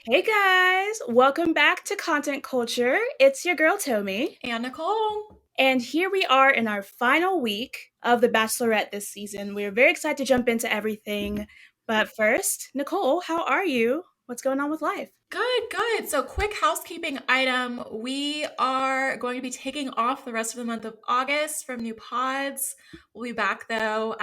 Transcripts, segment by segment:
Hey guys, welcome back to Content Culture. It's your girl Tomi, And Nicole. and here we are in our final week of The Bachelorette this season. We're very excited to jump into everything. But first, Nicole, how are you? What's going on with life? Good, good. So, quick housekeeping item. We are going to be taking off the rest of the month of August from new pods. We'll be back though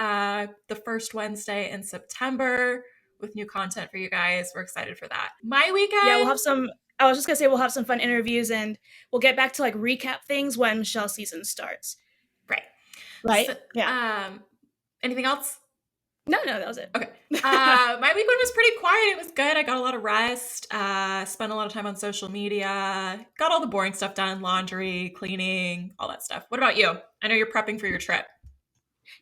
the first Wednesday in September with new content for you guys. We're excited for that. My Yeah, we'll weekend. have some. I was just gonna say we'll have some fun interviews, and we'll get back to like recap things when Michelle's season starts. Right. Right? So, Yeah. anything else? No, no, that was it. Okay. My weekend was pretty quiet. It was good. I got a lot of rest. Spent a lot of time on social media. Got all the boring stuff done: laundry, cleaning, all that stuff. What about you? I know you're prepping for your trip.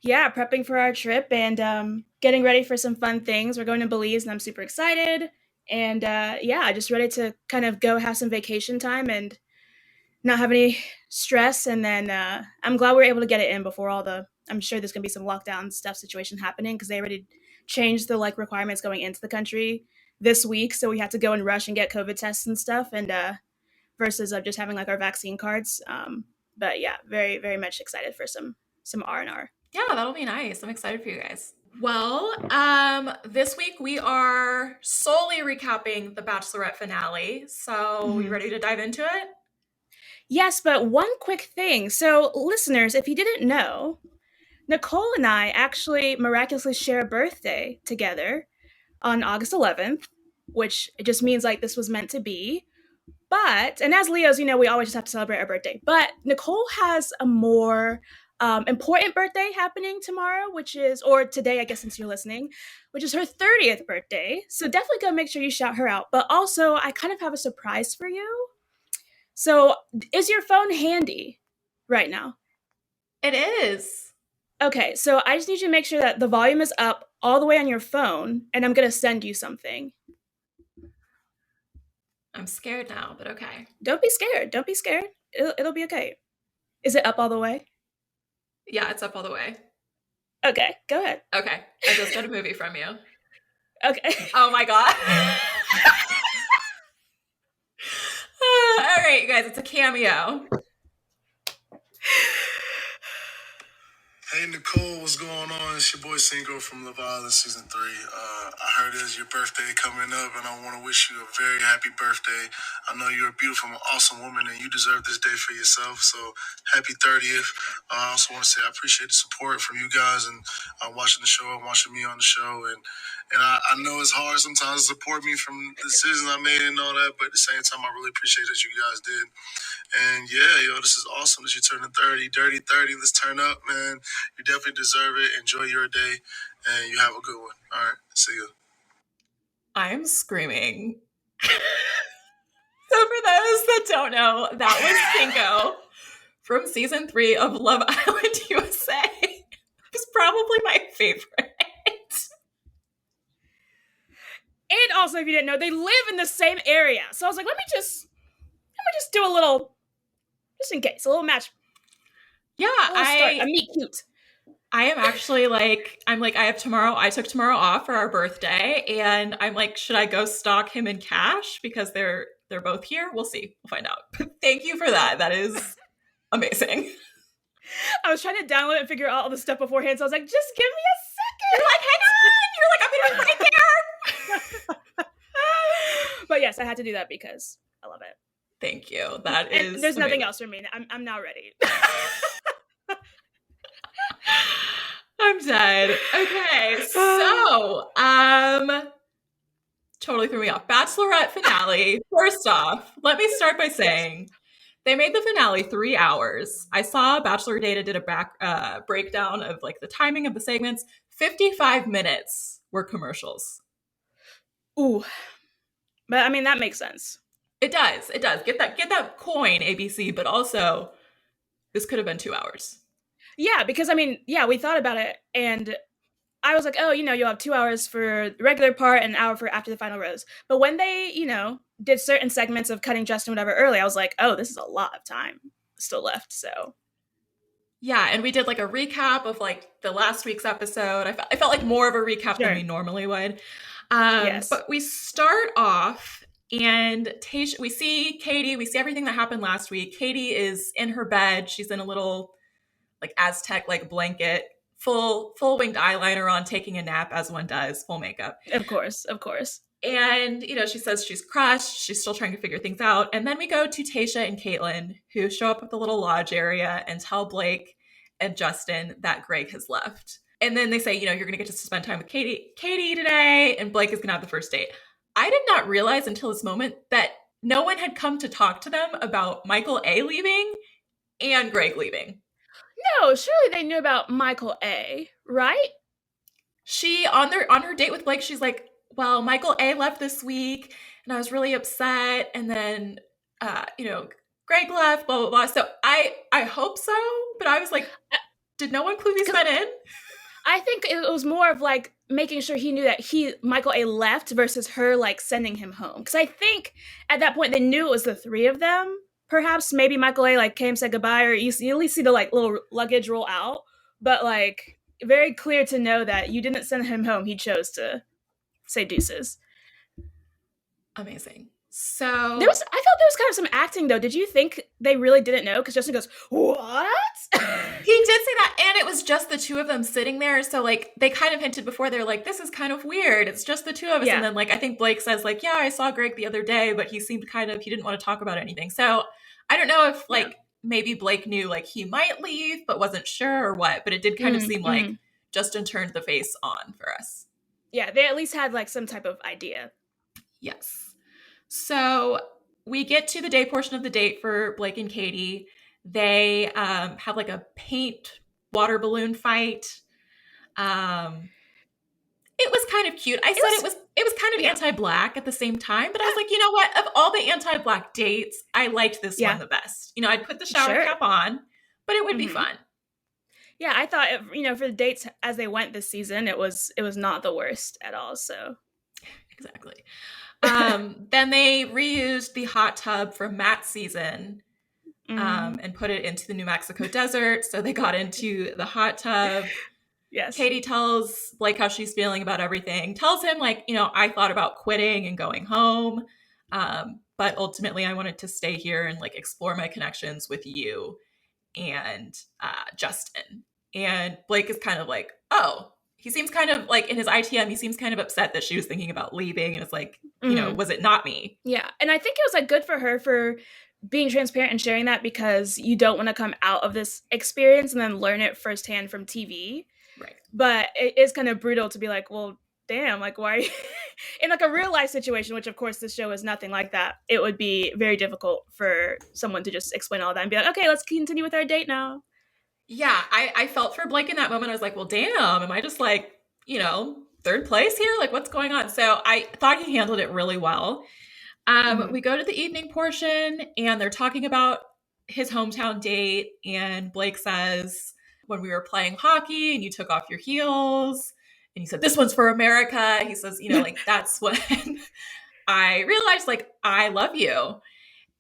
Yeah, prepping for our trip and getting ready for some fun things. We're going to Belize, and I'm super excited. And yeah, just ready to kind of go have some vacation time and not have any stress. And then I'm glad we were able to get it in before all the. I'm sure there's gonna be some lockdown stuff situation happening because they already changed the like requirements going into the country this week, so we had to go and rush and get COVID tests and stuff. And versus just having like our vaccine cards. But yeah, very very much excited for some R&R. Yeah, that'll be nice. I'm excited for you guys. Well, this week we are solely recapping the Bachelorette finale. So, you Mm-hmm. ready to dive into it? Yes, but one quick thing. So, listeners, if you didn't know, Nicole and I actually miraculously share a birthday together on August 11th, which it just means like this was meant to be. But, and as Leos, we always just have to celebrate our birthday. But Nicole has a more important birthday happening tomorrow, which is, or today, I guess, since you're listening, which is her 30th birthday. So definitely go make sure you shout her out. But also, I kind of have a surprise for you. So, is your phone handy right now? It is. Okay, so I just need you to make sure that the volume is up all the way on your phone, and I'm gonna send you something. I'm scared now, but okay. Don't be scared. Don't be scared. It'll be okay. Is it up all the way? Yeah, it's up all the way. Okay, go ahead. Okay. I just got a movie from you. Okay. Oh my God. All right, you guys, it's a cameo. Hey Nicole, what's going on? It's your boy Cinco from Love Island Season 3. I heard it's your birthday coming up, and I want to wish you a very happy birthday. I know you're a beautiful, awesome woman, and you deserve this day for yourself. So happy 30th. I also want to say I appreciate the support from you guys and watching the show and watching me on the show. And I know it's hard sometimes to support me from the decisions I made and all that, but at the same time, I really appreciate that you guys did. And yeah, this is awesome that you're turning 30. Dirty 30. Let's turn up, man. You definitely deserve it. Enjoy your day, and you have a good one. All right, see you. I'm screaming. So, for those that don't know, that was Cinco from season 3 of Love Island USA. It's probably my favorite. And also, if you didn't know, they live in the same area. So I was like, let me just do a little, just in case, a little match, Yeah, a little start, a meet cute. I am actually I have tomorrow. I took tomorrow off for our birthday, and I'm like, should I go stalk him in Cash because they're both here? We'll see. We'll find out. Thank you for that. That is amazing. I was trying to download it and figure out all the stuff beforehand, so I was like, just give me a You're second. like, hang on. You're like, I'm gonna be right there. But yes, I had to do that because I love it. Thank you. That And is. there's nothing amazing. else for me. I'm now ready. I'm dead. Okay, so totally threw me off. Bachelorette finale. First off, let me start by saying they made the finale 3 hours. I saw Bachelor Data did a breakdown of like the timing of the segments. 55 minutes were commercials. Ooh, but I mean that makes sense. It does. It does. Get that coin, ABC, but also this could have been 2 hours. Yeah, because I mean, yeah, we thought about it, and I was like, oh, you'll have 2 hours for the regular part and an hour for after the final rose. But when they, did certain segments of cutting Justin whatever early, I was like, oh, this is a lot of time still left. So Yeah, and we did like a recap of like the last week's episode. I felt like more of a recap than sure, we normally would. yes, But we start off And Tayshia, we see Katie, we see everything that happened last week. Katie is in her bed. She's in a little like Aztec like blanket, full winged eyeliner on, taking a nap as one does, full makeup. Of course. And, she says she's crushed. She's still trying to figure things out. And then we go to Tayshia and Caitlin, who show up at the little lodge area and tell Blake and Justin that Greg has left. And then they say, you're going to get to spend time with Katie today, and Blake is going to have the first date. I did not realize until this moment that no one had come to talk to them about Michael A. leaving and Greg leaving. No, surely they knew about Michael A., right? She, on her date with Blake, she's like, well, Michael A. left this week, and I was really upset, and then, Greg left, blah, blah, blah. So I hope so, but I was like, did no one clue these men in? I think it was more of like making sure he knew that Michael A. left versus her like sending him home. Because I think at that point they knew it was the three of them. Perhaps maybe Michael A. like came, said goodbye, or you at least see the like little luggage roll out. But like very clear to know that you didn't send him home. He chose to say deuces. Amazing. So I felt there was kind of some acting though. Did you think they really didn't know? Because Justin goes, "What?" He did say that, and it was just the two of them sitting there. So like they kind of hinted before, they're like, "This is kind of weird. It's just the two of us." Yeah. And then like I think Blake says like, "Yeah, I saw Greg the other day, but he seemed he didn't want to talk about anything." So I don't know if like maybe Blake knew like he might leave, but wasn't sure or what. But it did kind of seem like Justin turned the face on for us. Yeah, they at least had like some type of idea. Yes. So we get to the day portion of the date for Blake and Katie. They have like a paint water balloon fight. It was kind of cute. I said it was kind of anti-Black at the same time, but I was like, you know what? Of all the anti-Black dates, I liked this one the best. I'd put the shower cap on, but it would be fun. Yeah, I thought for the dates as they went this season, it was not the worst at all. So exactly. Then they reused the hot tub from Matt's season and put it into the New Mexico desert. So they got into the hot tub. Yes. Katie tells Blake how she's feeling about everything. Tells him like, I thought about quitting and going home. But ultimately I wanted to stay here and like explore my connections with you and Justin. And Blake is kind of like, oh. He seems kind of like in his ITM, he seems kind of upset that she was thinking about leaving. And it's like, was it not me? Yeah. And I think it was like good for her for being transparent and sharing that, because you don't want to come out of this experience and then learn it firsthand from TV. Right. But it is kind of brutal to be like, well, damn, like why are you in like a real life situation, which of course this show is nothing like that. It would be very difficult for someone to just explain all that and be like, okay, let's continue with our date now. Yeah, I felt for Blake in that moment. I was like, well, damn, am I just like, third place here? Like, what's going on? So I thought he handled it really well. We go to the evening portion and they're talking about his hometown date. And Blake says, when we were playing hockey and you took off your heels and you said, this one's for America. He says, like, that's when I realized, like, I love you.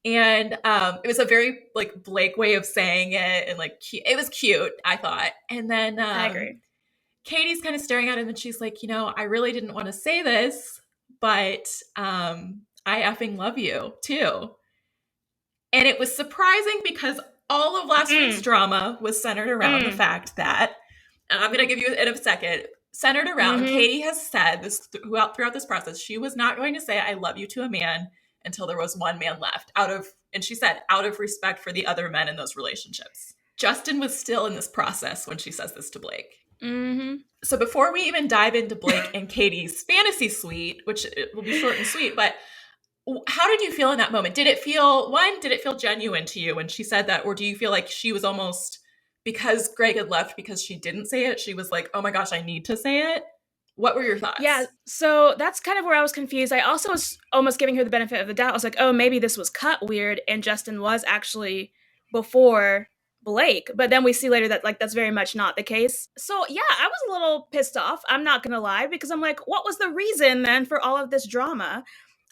And it was a very like Blake way of saying it, and like it was cute, I thought. And then I agree. Katie's kind of staring at him, and she's like, I really didn't want to say this, but I effing love you too. And it was surprising because all of last week's drama was centered around the fact that, and I'm going to give you in a second, centered around Katie has said this throughout this process, she was not going to say I love you to a man until there was one man left, and she said, out of respect for the other men in those relationships. Justin was still in this process when she says this to Blake. So before we even dive into Blake and Katie's fantasy suite, which it will be short and sweet, but how did you feel in that moment? Did it feel genuine to you when she said that? Or do you feel like she was almost, because Greg had left because she didn't say it, she was like, oh my gosh, I need to say it? What were your thoughts? Yeah, so that's kind of where I was confused. I also was almost giving her the benefit of the doubt. I was like, oh, maybe this was cut weird and Justin was actually before Blake. But then we see later that like that's very much not the case. So yeah, I was a little pissed off. I'm not going to lie, because I'm like, what was the reason then for all of this drama?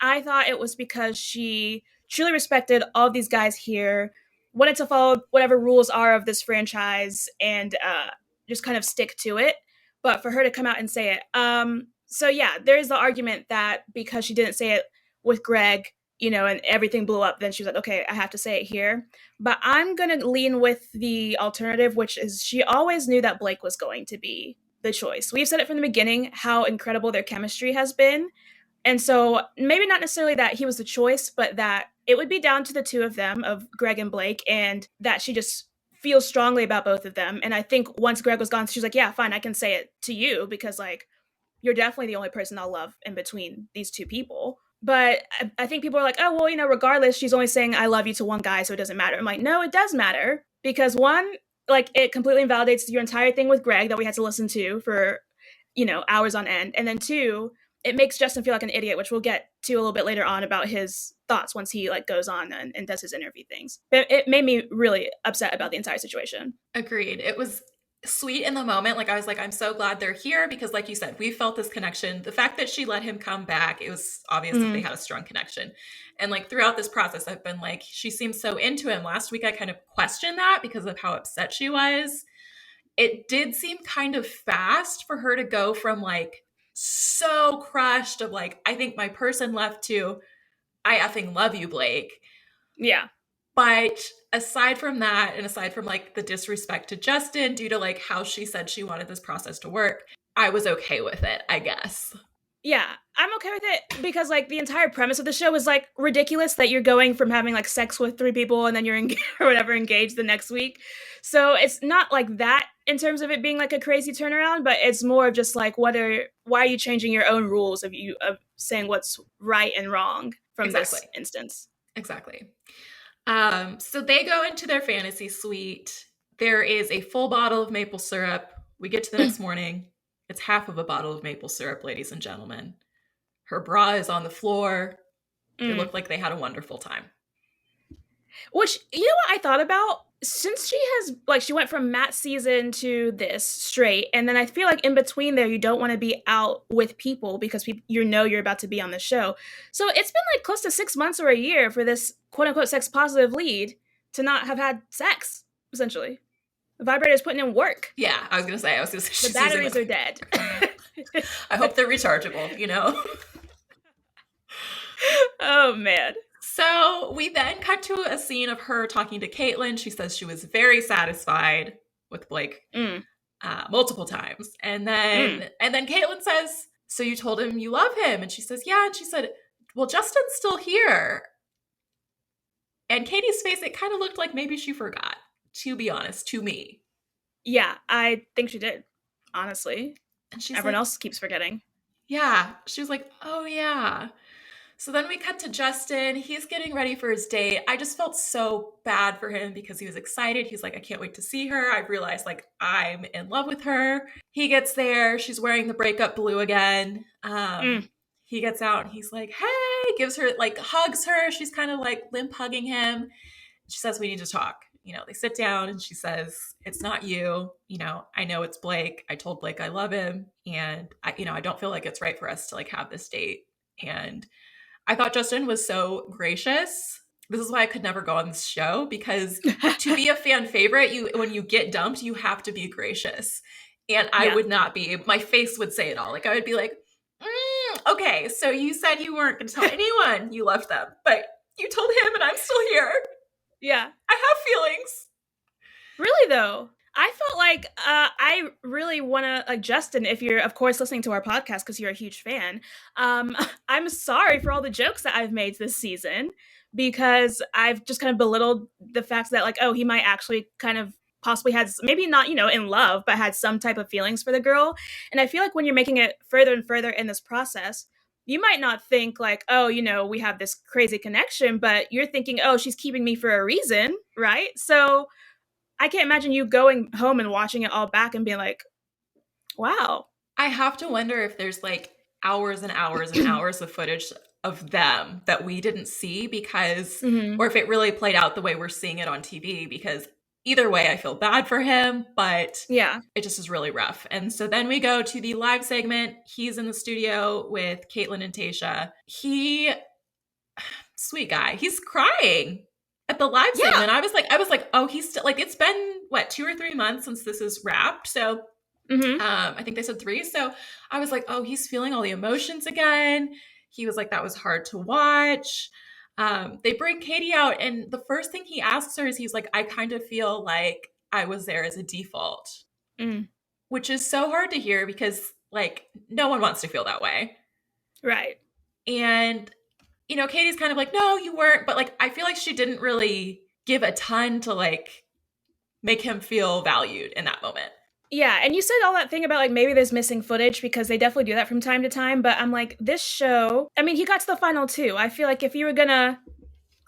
I thought it was because she truly respected all of these guys here, wanted to follow whatever rules are of this franchise and just kind of stick to it. But for her to come out and say it. So yeah, there is the argument that because she didn't say it with Greg, you know, and everything blew up, then she was like, okay, I have to say it here. But I'm going to lean with the alternative, which is she always knew that Blake was going to be the choice. We've said it from the beginning how incredible their chemistry has been. And so maybe not necessarily that he was the choice, but that it would be down to the two of them, of Greg and Blake, and that she just feels strongly about both of them. And I think once Greg was gone, she's like, yeah, fine, I can say it to you because, like, you're definitely the only person I'll love in between these two people. But I think people are like, oh, well, you know, regardless, she's only saying I love you to one guy, so it doesn't matter. I'm like, no, it does matter. Because one, like, it completely invalidates your entire thing with Greg that we had to listen to for, you know, hours on end. And then two, it makes Justin feel like an idiot, which we'll get to a little bit later on about his thoughts once he, like, goes on and does his interview things. But it made me really upset about the entire situation. Agreed. It was sweet in the moment. Like, I was like, I'm so glad they're here because, like you said, we felt this connection. The fact that she let him come back, it was obvious that they had a strong connection. And, like, throughout this process, I've been like, she seems so into him. Last week, I kind of questioned that because of how upset she was. It did seem kind of fast for her to go from, like, so crushed of, like, I think my person left, to I effing love you, Blake. Yeah. But aside from that, and aside from, like, the disrespect to Justin due to, like, how she said she wanted this process to work, I was okay with it, I guess. Yeah, I'm okay with it because, like, the entire premise of the show is, like, ridiculous that you're going from having, like, sex with 3 people and then you're or whatever engaged the next week. So it's not like that in terms of it being, like, a crazy turnaround, but it's more of just, like, why are you changing your own rules of saying what's right and wrong from this instance? Exactly. So they go into their fantasy suite. There is a full bottle of maple syrup. We get to the next morning. It's half of a bottle of maple syrup, ladies and gentlemen. Her bra is on the floor. They look like they had a wonderful time. Which, you know what I thought about? Since she has, like, she went from Matt's season to this straight, and then I feel like in between there, you don't want to be out with people because you know you're about to be on the show. So it's been, like, close to 6 months or a year for this quote-unquote sex-positive lead to not have had sex, essentially. The vibrator's putting in work. Yeah, I was going to say. The batteries are dead. I hope they're rechargeable, you know? Oh, man. So we then cut to a scene of her talking to Caitlin. She says she was very satisfied with Blake multiple times. And then Caitlin says, so you told him you love him? And she says, yeah. And she said, well, Justin's still here. And Katie's face, it kind of looked like maybe she forgot, to be honest, to me. Yeah, I think she did, honestly. And everyone else keeps forgetting. Yeah. She was like, oh, yeah. So then we cut to Justin. He's getting ready for his date. I just felt so bad for him because he was excited. He's like, I can't wait to see her. I realized, like, I'm in love with her. He gets there. She's wearing the breakup blue again. He gets out and he's like, hey, gives her, like, hugs her. She's kind of like limp hugging him. She says, we need to talk. You know, they sit down and she says, it's not you. You know, I know it's Blake. I told Blake I love him. And I don't feel like it's right for us to, like, have this date. And I thought Justin was so gracious. This is why I could never go on this show, because to be a fan favorite, when you get dumped, you have to be gracious. And I would not be. My face would say it all. Like, I would be like, okay, so you said you weren't going to tell anyone you loved them, but you told him and I'm still here. Yeah. I have feelings. Really, though? I felt like I really want to, like, Justin, if you're, of course, listening to our podcast because you're a huge fan, I'm sorry for all the jokes that I've made this season because I've just kind of belittled the fact that, like, oh, he might actually kind of possibly had, maybe not, in love, but had some type of feelings for the girl. And I feel like when you're making it further and further in this process, you might not think like, oh, we have this crazy connection, but you're thinking, oh, she's keeping me for a reason, right? So I can't imagine you going home and watching it all back and being like, wow. I have to wonder if there's, like, hours and hours and hours of footage of them that we didn't see because, or if it really played out the way we're seeing it on TV, because either way, I feel bad for him, but yeah, it just is really rough. And so then we go to the live segment. He's in the studio with Caitlin and Tayshia. Sweet guy, he's crying at the live segment. I was like, oh, he's still, like, it's been what, 2 or 3 months since this is wrapped. So I think they said 3. So I was like, oh, he's feeling all the emotions again. He was like, that was hard to watch. They bring Katie out, and the first thing he asks her is, he's like, I kind of feel like I was there as a default, which is so hard to hear because, like, no one wants to feel that way. Right. And, you know, Katie's kind of like, no, you weren't. But, like, I feel like she didn't really give a ton to, like, make him feel valued in that moment. Yeah, and you said all that thing about, like, maybe there's missing footage because they definitely do that from time to time, but I'm like, this show, I mean, he got to the final two. I feel like if you were gonna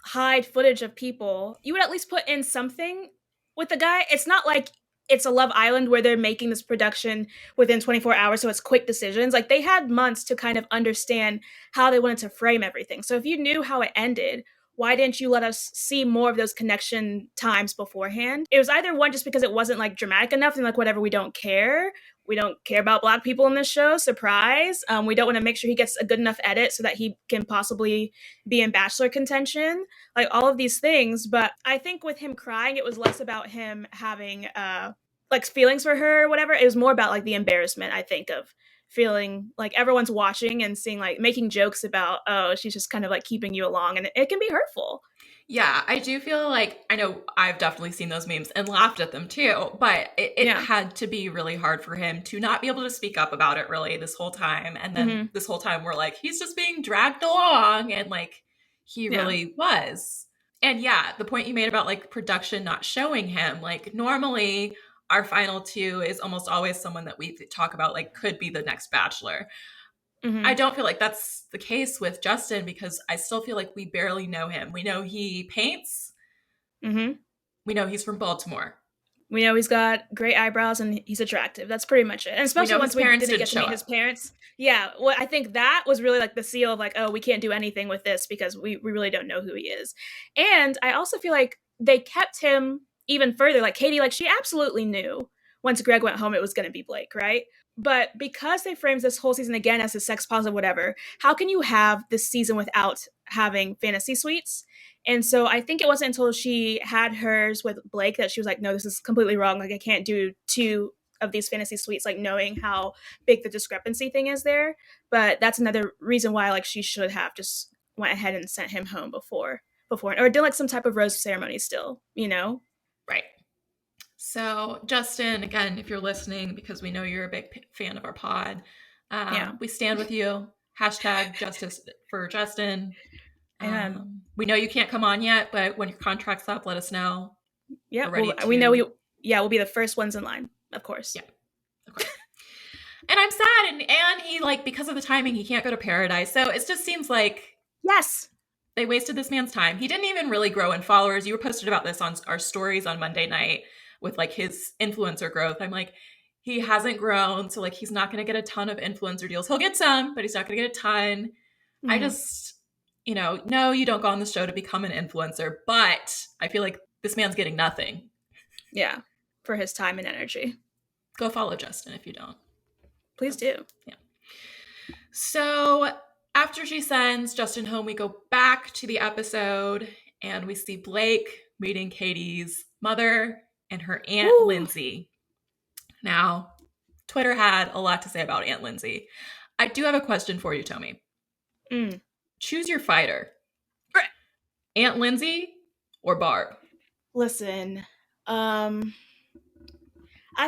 hide footage of people, you would at least put in something with the guy. It's not like it's a Love Island where they're making this production within 24 hours, so it's quick decisions. Like, they had months to kind of understand how they wanted to frame everything. So if you knew how it ended, why didn't you let us see more of those connection times beforehand? It was either one, just because it wasn't like dramatic enough and like, whatever, we don't care. We don't care about Black people in this show. Surprise. We don't want to make sure he gets a good enough edit so that he can possibly be in Bachelor contention. Like, all of these things. But I think with him crying, it was less about him having like feelings for her or whatever. It was more about like the embarrassment, I think, of feeling like everyone's watching and seeing, like, making jokes about, oh, she's just kind of like keeping you along, and it can be hurtful. Yeah, I do feel like, I know I've definitely seen those memes and laughed at them too, but it had to be really hard for him to not be able to speak up about it really this whole time. And then this whole time we're like, he's just being dragged along, and like, he really was. And yeah, the point you made about like production not showing him, like, normally our final two is almost always someone that we talk about like could be the next Bachelor. I don't feel like that's the case with Justin, because I still feel like we barely know him. We know he paints. We know he's from Baltimore. We know he's got great eyebrows and he's attractive. That's pretty much it. And especially once we didn't get to meet his parents. Yeah, well, I think that was really like the seal of like, oh, we can't do anything with this because we really don't know who he is. And I also feel like they kept him even further. Like, Katie, like, she absolutely knew once Greg went home it was going to be Blake, right? But because they framed this whole season again as a sex positive whatever, how can you have this season without having fantasy suites? And so I think it wasn't until she had hers with Blake that she was like, no, this is completely wrong. Like, I can't do two of these fantasy suites, like, knowing how big the discrepancy thing is there. But that's another reason why, like, she should have just went ahead and sent him home before, or did like some type of rose ceremony still, you know? Right. So, Justin, again, if you're listening, because we know you're a big fan of our pod, we stand with you. Hashtag justice for Justin. We know you can't come on yet, but when your contract's up, let us know. Yeah, we know we'll be the first ones in line, of course. Yeah, of course. And I'm sad, and he, like, because of the timing, he can't go to Paradise. So it just seems like, yes, they wasted this man's time. He didn't even really grow in followers. You were posted about this on our stories on Monday night with like his influencer growth. I'm like, he hasn't grown, so like, he's not going to get a ton of influencer deals. He'll get some, but he's not going to get a ton. I just, no, you don't go on the show to become an influencer, but I feel like this man's getting nothing. Yeah, for his time and energy. Go follow Justin if you don't. Please do. Yeah. So after she sends Justin home, we go back to the episode and we see Blake meeting Katie's mother and her Aunt Lindsay. Now, Twitter had a lot to say about Aunt Lindsay. I do have a question for you, Tomi. Choose your fighter. Aunt Lindsay or Barb? Listen, I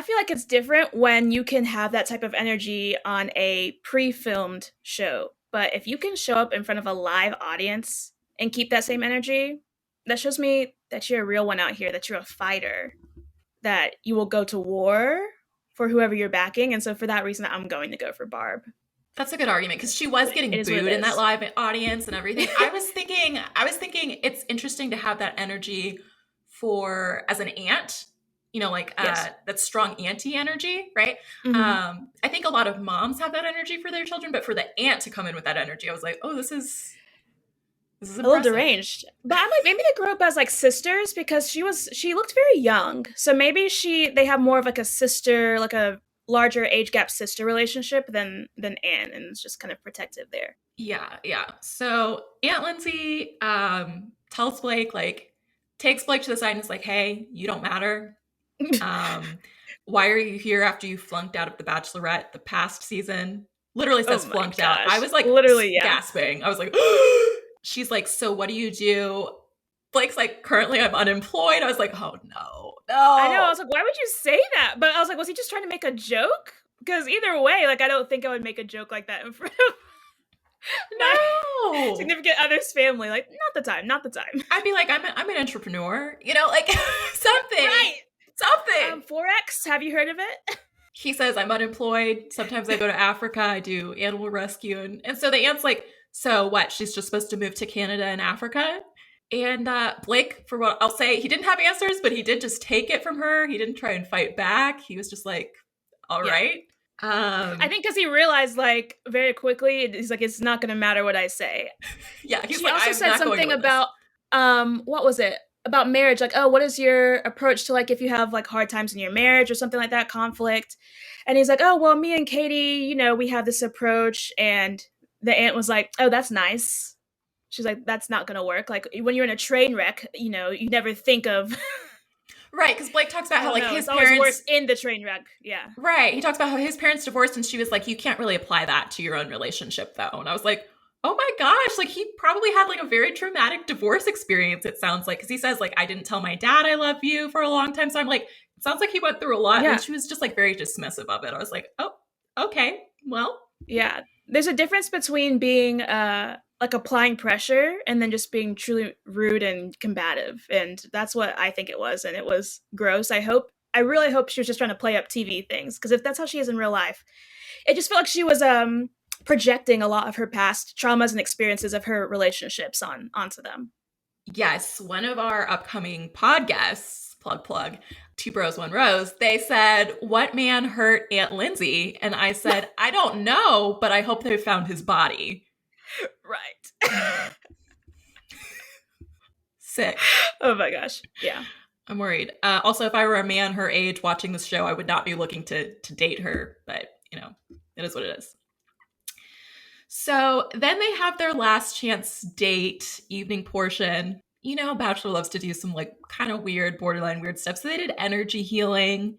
feel like it's different when you can have that type of energy on a pre-filmed show. But if you can show up in front of a live audience and keep that same energy, that shows me that you're a real one out here, that you're a fighter, that you will go to war for whoever you're backing. And so for that reason, I'm going to go for Barb. That's a good argument, because she was getting booed in that live audience and everything. I was thinking it's interesting to have that energy as an aunt, that strong auntie energy, right? I think a lot of moms have that energy for their children, but for the aunt to come in with that energy, I was like, oh, this is a little deranged. But I'm like, maybe they grew up as like sisters, because she looked very young. So maybe they have more of like a sister, like a larger age gap sister relationship than Anne, and it's just kind of protective there. Yeah. So Aunt Lindsay tells Blake, like, takes Blake to the side and is like, hey, you don't matter. Why are you here after you flunked out of the Bachelorette the past season? Literally says Oh my flunked out. gosh. I was like Literally, yeah. gasping. I was like, she's like, so what do you do? Blake's like, currently I'm unemployed. I was like, oh no. I know. I was like, why would you say that? But I was like, was he just trying to make a joke? Because either way, like, I don't think I would make a joke like that in front of my significant other's family. Like, not the time. I'd be like, I'm an entrepreneur, you know, like something. Right. Something. Forex, have you heard of it? He says, I'm unemployed. Sometimes I go to Africa. I do animal rescue. And so the aunt's like, so what? She's just supposed to move to Canada and Africa? And Blake, for what I'll say, he didn't have answers, but he did just take it from her. He didn't try and fight back. He was just like, all right. I think because he realized, like, very quickly, he's like, it's not going to matter what I say. Yeah, he's she like, also I'm said not something going about, what was it? About marriage, like, oh, what is your approach to, like, if you have, like, hard times in your marriage or something like that, conflict? And he's like, oh, well, me and Katie, you know, we have this approach. And the aunt was like, oh, that's nice. She's like, that's not going to work. Like, when you're in a train wreck, you know, you never think of... Right, because Blake talks about how, like, his parents... always worse in the train wreck, yeah. Right, he talks about how his parents divorced, and she was like, you can't really apply that to your own relationship, though. And I was like, oh my gosh, like, he probably had, like, a very traumatic divorce experience, it sounds like. Because he says, like, I didn't tell my dad I love you for a long time. So I'm like, it sounds like he went through a lot. Yeah. And she was just, like, very dismissive of it. I was like, oh, okay, well. Yeah, there's a difference between being... like applying pressure and then just being truly rude and combative. And that's what I think it was. And it was gross. I really hope she was just trying to play up TV things. Because if that's how she is in real life, it just felt like she was projecting a lot of her past traumas and experiences of her relationships onto them. Yes. One of our upcoming podcasts, plug, Two Bros, One Rose, they said, what man hurt Aunt Lindsay? And I said, I don't know, but I hope they found his body. Right. Sick. Oh my gosh. Yeah. I'm worried. Also, if I were a man her age watching this show, I would not be looking to date her. But, you know, it is what it is. So then they have their last chance date evening portion. You know, Bachelor loves to do some, like, kind of weird, borderline weird stuff. So they did energy healing,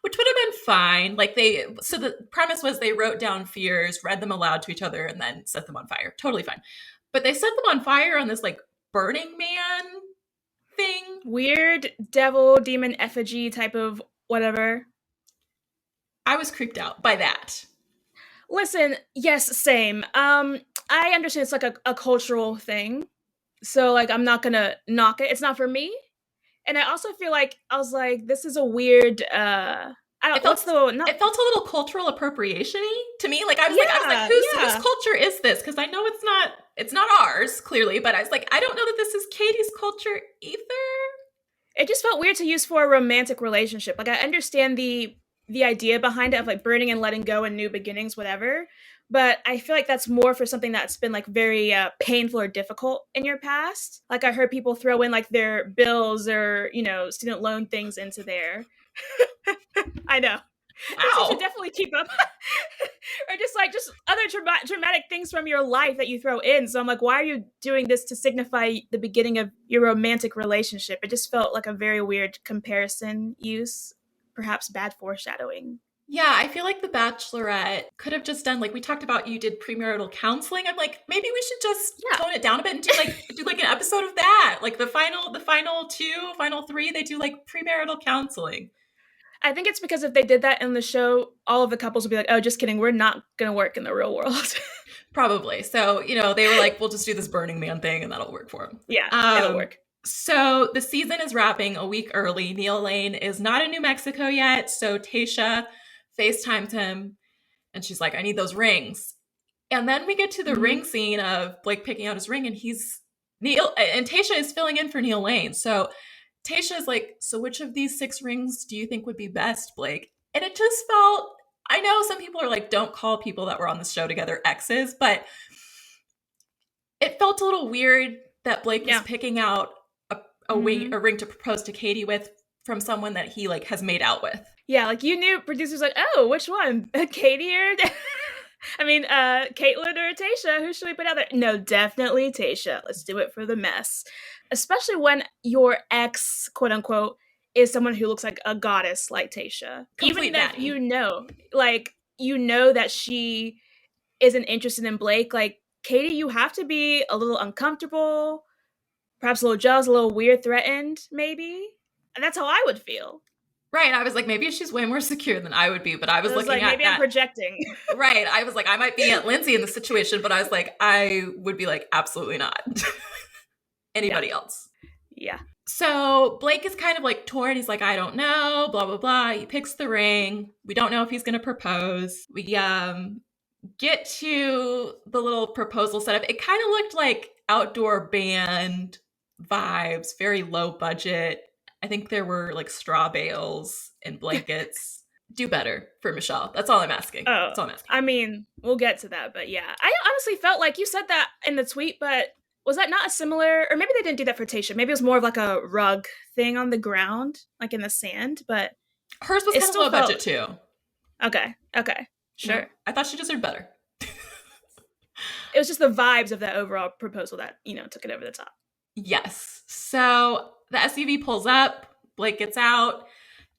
which would have been fine. Like, so the premise was they wrote down fears, read them aloud to each other, and then set them on fire. Totally fine. But they set them on fire on this, like, Burning Man thing. Weird devil, demon effigy type of whatever. I was creeped out by that. Listen, yes, same. I understand it's like a cultural thing. So, like, I'm not gonna knock it. It's not for me. And I also feel like, I was like, this is a weird, it felt a little cultural appropriation-y to me. Like, I was like, whose culture is this? Because I know it's not ours, clearly, but I was like, I don't know that this is Katie's culture either. It just felt weird to use for a romantic relationship. Like, I understand the idea behind it of, like, burning and letting go and new beginnings, whatever. But I feel like that's more for something that's been, like, very painful or difficult in your past. Like, I heard people throw in, like, their bills or, you know, student loan things into there. I know. Wow. You should definitely keep up. Or just other dramatic things from your life that you throw in. So I'm like, why are you doing this to signify the beginning of your romantic relationship? It just felt like a very weird comparison use. Perhaps bad foreshadowing. Yeah, I feel like The Bachelorette could have just done, like, we talked about, you did premarital counseling. I'm like, maybe we should just tone it down a bit and do like an episode of that. Like the final 3, they do, like, premarital counseling. I think it's because if they did that in the show, all of the couples would be like, oh, just kidding, we're not going to work in the real world. Probably. So, you know, they were like, we'll just do this Burning Man thing and that'll work for them. Yeah, it'll work. So the season is wrapping a week early. Neil Lane is not in New Mexico yet. So Tayshia FaceTimed him and she's like, I need those rings. And then we get to the ring scene of Blake picking out his ring and Tayshia is filling in for Neil Lane. So Tayshia is like, so which of these 6 rings do you think would be best, Blake? And it just felt, I know some people are like, don't call people that were on the show together exes, but it felt a little weird that Blake was picking out a ring to propose to Katie with from someone that he, like, has made out with. Yeah, like, you knew producers like, oh, which one? Katie or... Caitlyn or Tayshia? Who should we put out there? No, definitely Tayshia. Let's do it for the mess. Especially when your ex, quote unquote, is someone who looks like a goddess like Tayshia. Even if you know that she isn't interested in Blake, like, Katie, you have to be a little uncomfortable, perhaps a little jealous, a little weird, threatened, maybe. And that's how I would feel. Right. I was like, maybe she's way more secure than I would be, but I was looking like, maybe I'm projecting. Right. I was like, I might be Aunt Lindsay in the situation, but I was like, I would be like, absolutely not. Anybody else. Yeah. So Blake is kind of like torn. He's like, I don't know, blah, blah, blah. He picks the ring. We don't know if he's going to propose. We get to the little proposal setup. It kind of looked like outdoor band vibes, very low budget. I think there were like straw bales and blankets. Do better for Michelle. That's all I'm asking. That's all I'm asking. I mean, we'll get to that, but yeah. I honestly felt like you said that in the tweet, but was that not a similar, or maybe they didn't do that for Tayshia. Maybe it was more of like a rug thing on the ground, like in the sand, but hers was kind of low budget too. Okay. Sure. Yeah, I thought she deserved better. It was just the vibes of that overall proposal that, took it over the top. Yes. So the SUV pulls up, Blake gets out.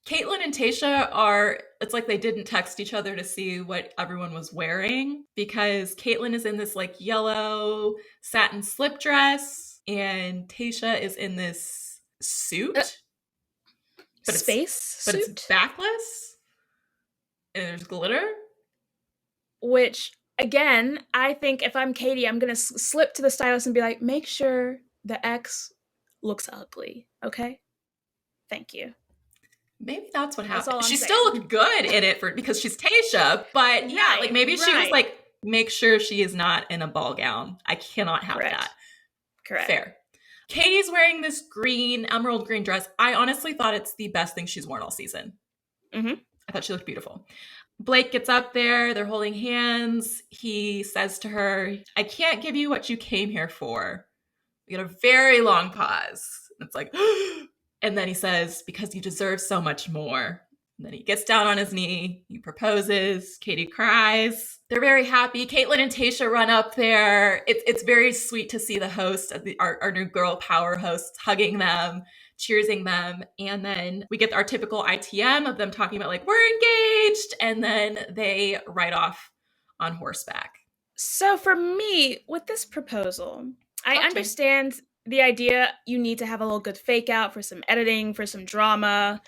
Caitlin and Tayshia it's like they didn't text each other to see what everyone was wearing, because Caitlin is in this like yellow satin slip dress and Tayshia is in this suit. But it's backless and there's glitter. Which, again, I think if I'm Katie, I'm going to slip to the stylist and be like, make sure the X looks ugly, okay? Thank you. Maybe that's what happened. She still looked good in it because she's Tayshia, but yeah, like maybe she was like, make sure she is not in a ball gown. I cannot have that. Correct. Fair. Katie's wearing this emerald green dress. I honestly thought it's the best thing she's worn all season. Mm-hmm. I thought she looked beautiful. Blake gets up there. They're holding hands. He says to her, I can't give you what you came here for. We get a very long pause. It's like, and then he says, because you deserve so much more. And then he gets down on his knee. He proposes. Katie cries. They're very happy. Caitlin and Tayshia run up there. It's very sweet to see the host, our new girl power hosts, hugging them, cheersing them. And then we get our typical ITM of them talking about like, we're engaged. And then they ride off on horseback. So for me, with this proposal, I understand the idea you need to have a little good fake out for some editing, for some drama,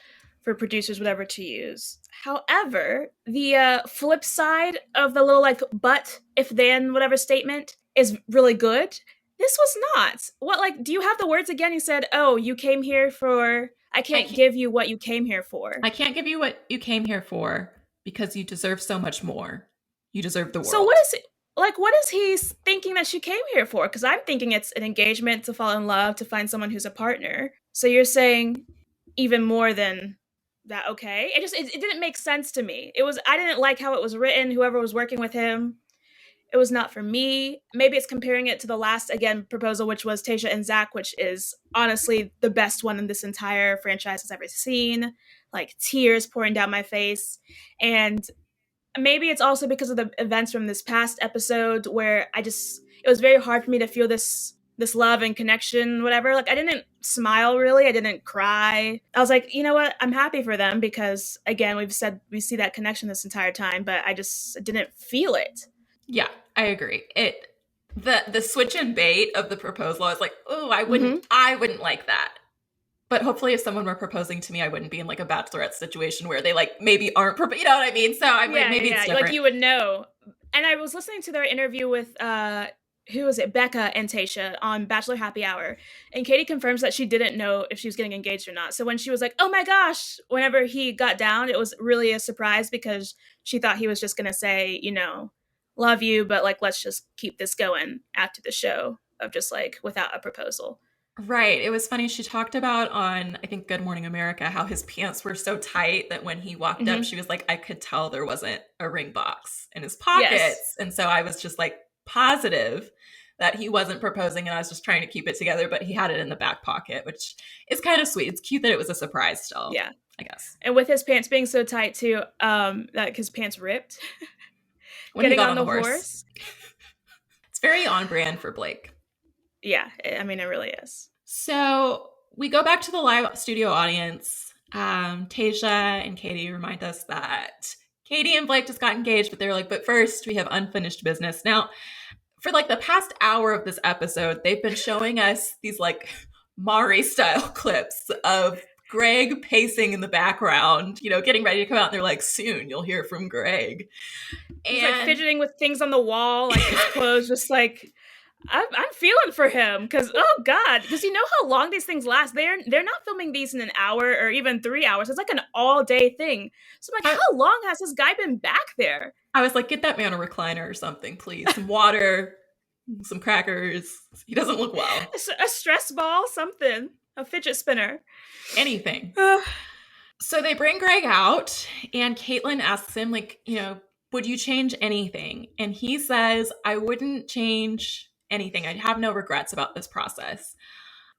for producers, whatever to use. However, the flip side of the little like but, if then, whatever statement is really good. This was not. What, like, do you have the words again? You said, oh, you came here for, I can't give you what you came here for. I can't give you what you came here for because you deserve so much more. You deserve the world. So what is it? Like, what is he thinking that she came here for? Because I'm thinking it's an engagement, to fall in love, to find someone who's a partner. So you're saying even more than that, okay? It didn't make sense to me. I didn't like how it was written, whoever was working with him. It was not for me. Maybe it's comparing it to the last, again, proposal, which was Tayshia and Zach, which is honestly the best one in this entire franchise has ever seen. Like, tears pouring down my face. And maybe it's also because of the events from this past episode where it was very hard for me to feel this love and connection, whatever. Like, I didn't smile, really. I didn't cry. I was like, you know what? I'm happy for them because, again, we've said we see that connection this entire time, but I just didn't feel it. Yeah, I agree. The switch and bait of the proposal, I was like, oh, I wouldn't like that. But hopefully if someone were proposing to me, I wouldn't be in like a Bachelorette situation where they like maybe aren't, you know what I mean? So I'm like, maybe it's different. Like you would know. And I was listening to their interview with, who was it? Becca and Tayshia on Bachelor Happy Hour. And Katie confirms that she didn't know if she was getting engaged or not. So when she was like, oh my gosh, whenever he got down, it was really a surprise because she thought he was just going to say, love you, but like, let's just keep this going after the show of just like without a proposal. Right. It was funny. She talked about on, I think, Good Morning America, how his pants were so tight that when he walked up, she was like, I could tell there wasn't a ring box in his pockets. Yes. And so I was just like positive that he wasn't proposing and I was just trying to keep it together, but he had it in the back pocket, which is kind of sweet. It's cute that it was a surprise still. Yeah. I guess. And with his pants being so tight too, that his pants ripped. When getting he got on the horse. It's very on brand for Blake. Yeah, I mean, it really is. So we go back to the live studio audience. Tayshia and Katie remind us that Katie and Blake just got engaged, but they're like, but first we have unfinished business. Now, for like the past hour of this episode, they've been showing us these like Mari style clips of Greg pacing in the background, getting ready to come out. And they're like, soon you'll hear from Greg. He's like fidgeting with things on the wall, like his clothes, just like, I'm feeling for him because, oh God, because you know how long these things last. They're not filming these in an hour or even 3 hours. It's like an all day thing. So I'm like, how long has this guy been back there? I was like, get that man a recliner or something, please. Some water, some crackers. He doesn't look well. A stress ball, something, a fidget spinner, anything. So they bring Greg out, and Caitlin asks him, like, would you change anything? And he says, I wouldn't change anything. I'd have no regrets about this process,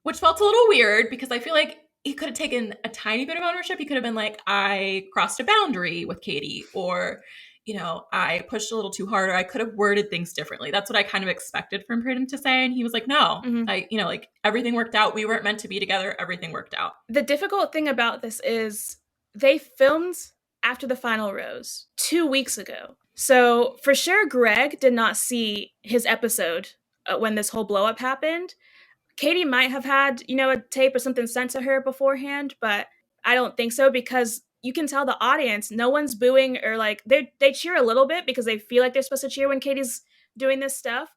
which felt a little weird because I feel like he could have taken a tiny bit of ownership. He could have been like, I crossed a boundary with Katie, or, I pushed a little too hard, or I could have worded things differently. That's what I kind of expected from him to say. And he was like, no, like everything worked out. We weren't meant to be together. Everything worked out. The difficult thing about this is they filmed after the final rose 2 weeks ago. So for sure, Greg did not see his episode when this whole blow up happened. Katie might have had, a tape or something sent to her beforehand, but I don't think so because you can tell the audience, no one's booing or like they cheer a little bit because they feel like they're supposed to cheer when Katie's doing this stuff,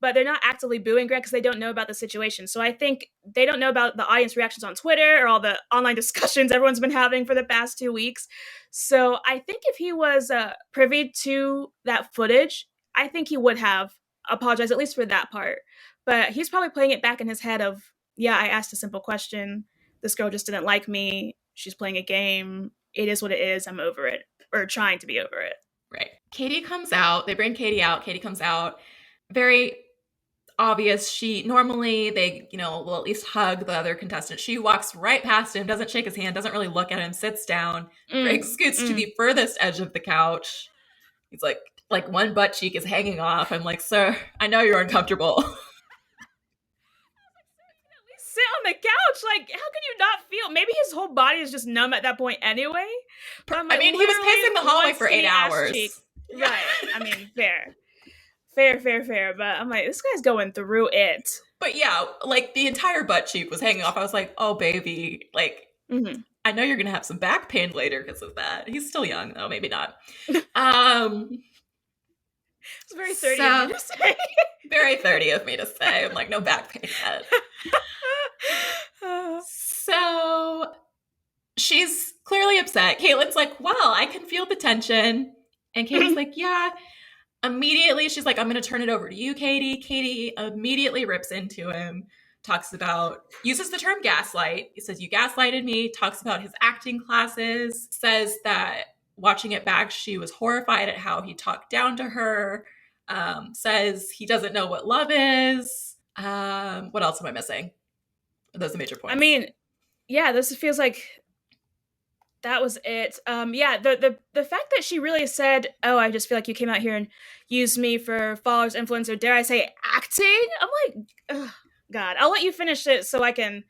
but they're not actively booing Greg because they don't know about the situation. So I think they don't know about the audience reactions on Twitter or all the online discussions everyone's been having for the past 2 weeks. So I think if he was privy to that footage, I think he would have apologized, at least for that part. But he's probably playing it back in his head of, yeah, I asked a simple question. This girl just didn't like me. She's playing a game. It is what it is. I'm over it, or trying to be over it. Right. Katie comes out. They bring Katie out. Katie comes out. Very obvious. Normally they, will at least hug the other contestant. She walks right past him, doesn't shake his hand, doesn't really look at him, sits down. Greg scoots to the furthest edge of the couch. He's like one butt cheek is hanging off. I'm like, sir, I know you're uncomfortable. Sit on the couch. Like, how can you not feel? Maybe his whole body is just numb at that point anyway. He was pacing the hallway for 8 hours. Right. I mean, fair. But I'm like, this guy's going through it. But yeah, like the entire butt cheek was hanging off. I was like, oh, baby. Like, I know you're going to have some back pain later because of that. He's still young, though. Maybe not. It's very 30 of me to say. Very 30 of me to say. I'm like, no back pain yet. So she's clearly upset. Caitlin's like, well, I can feel the tension. And Katie's like, yeah. Immediately, she's like, I'm going to turn it over to you, Katie. Katie immediately rips into him, uses the term gaslight. He says, you gaslighted me, talks about his acting classes, says that watching it back, she was horrified at how he talked down to her, says he doesn't know what love is. What else am I missing? Those are major points. I mean, yeah, this feels like that was it. Yeah, the fact that she really said, oh, I just feel like you came out here and used me for followers, influence, or dare I say acting? I'm like, ugh, God, I'll let you finish it so I can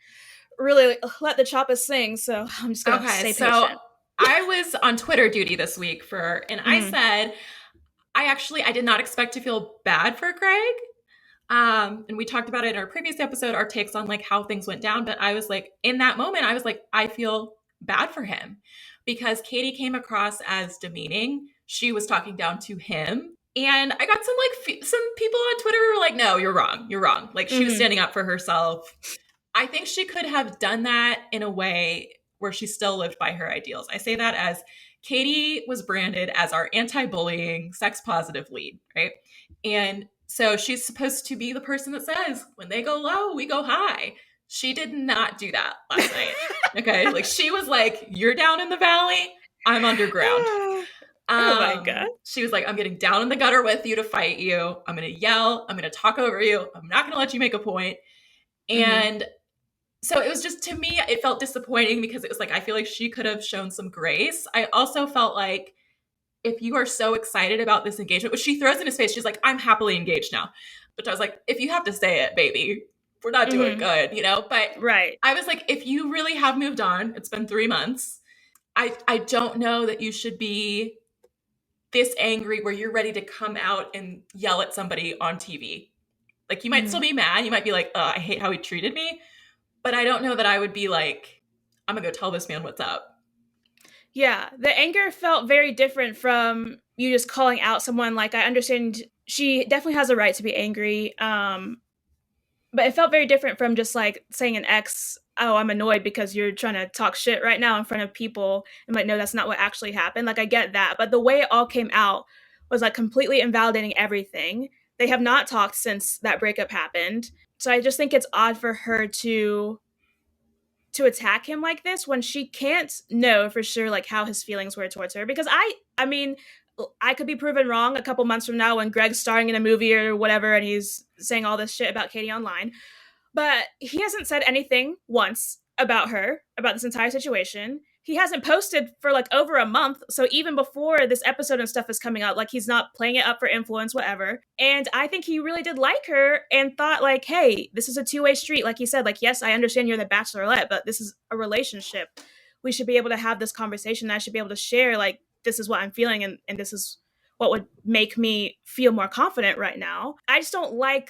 really let the choppa sing. So I'm just going to stay patient. I was on Twitter duty this week and I said, I did not expect to feel bad for Greg. And we talked about it in our previous episode, our takes on like how things went down. But I was like, in that moment, I was like, I feel bad for him because Katie came across as demeaning. She was talking down to him. And I got some people on Twitter who were like, no, you're wrong. You're wrong. Like she was standing up for herself. I think she could have done that in a way where she still lived by her ideals. I say that as Katie was branded as our anti-bullying, sex-positive lead, right? And so she's supposed to be the person that says, when they go low, we go high. She did not do that last night. Okay. Like she was like, you're down in the valley. I'm underground. Oh my God. She was like, I'm getting down in the gutter with you to fight you. I'm going to yell. I'm going to talk over you. I'm not going to let you make a point. And so it was just, to me, it felt disappointing because it was like, I feel like she could have shown some grace. I also felt like if you are so excited about this engagement, which she throws in his face, she's like, I'm happily engaged now. But I was like, if you have to say it, baby, we're not doing good, But right. I was like, if you really have moved on, it's been 3 months. I don't know that you should be this angry where you're ready to come out and yell at somebody on TV. Like, you might still be mad. You might be like, I hate how he treated me. But I don't know that I would be like, I'm gonna go tell this man what's up. Yeah, the anger felt very different from you just calling out someone. Like, I understand she definitely has a right to be angry, but it felt very different from just like saying an ex, oh, I'm annoyed because you're trying to talk shit right now in front of people. And like, no, that's not what actually happened. Like, I get that. But the way it all came out was like completely invalidating everything. They have not talked since that breakup happened. So I just think it's odd for her to attack him like this when she can't know for sure like how his feelings were towards her. Because I mean, I could be proven wrong a couple months from now when Greg's starring in a movie or whatever and he's saying all this shit about Katie online. But he hasn't said anything once about her, about this entire situation. He hasn't posted for like over a month. So even before this episode and stuff is coming out, like he's not playing it up for influence, whatever. And I think he really did like her and thought like, hey, this is a two-way street. Like he said, like, yes, I understand you're the Bachelorette, but this is a relationship. We should be able to have this conversation. I should be able to share like, this is what I'm feeling and this is what would make me feel more confident right now. I just don't like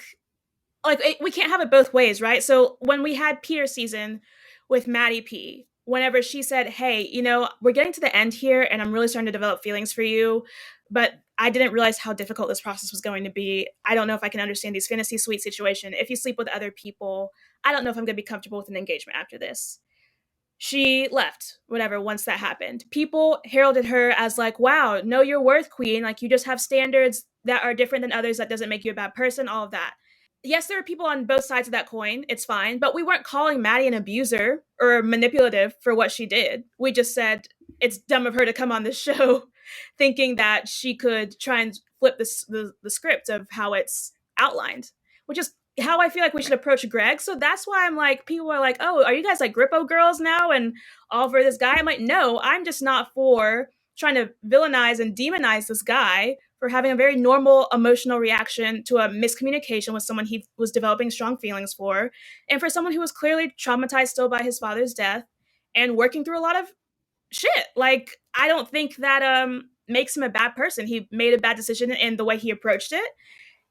we can't have it both ways, right? So when we had Peter's season with Maddie P, whenever she said, hey, you know, we're getting to the end here and I'm really starting to develop feelings for you, but I didn't realize how difficult this process was going to be. I don't know if I can understand these fantasy suite situation. If you sleep with other people, I don't know if I'm going to be comfortable with an engagement after this. She left, whatever, once that happened. People heralded her as like, wow, know your worth, queen. Like, you just have standards that are different than others. That doesn't make you a bad person, all of that. Yes, there are people on both sides of that coin. It's fine. But we weren't calling Maddie an abuser or manipulative for what she did. We just said it's dumb of her to come on this show thinking that she could try and flip the script of how it's outlined, which is how I feel like we should approach Greg. So that's why I'm like, people are like, oh, are you guys like Grippo girls now and all for this guy? I'm like, no, I'm just not for trying to villainize and demonize this guy for having a very normal emotional reaction to a miscommunication with someone he was developing strong feelings for, and for someone who was clearly traumatized still by his father's death and working through a lot of shit. Like, I don't think that makes him a bad person. He made a bad decision in the way he approached it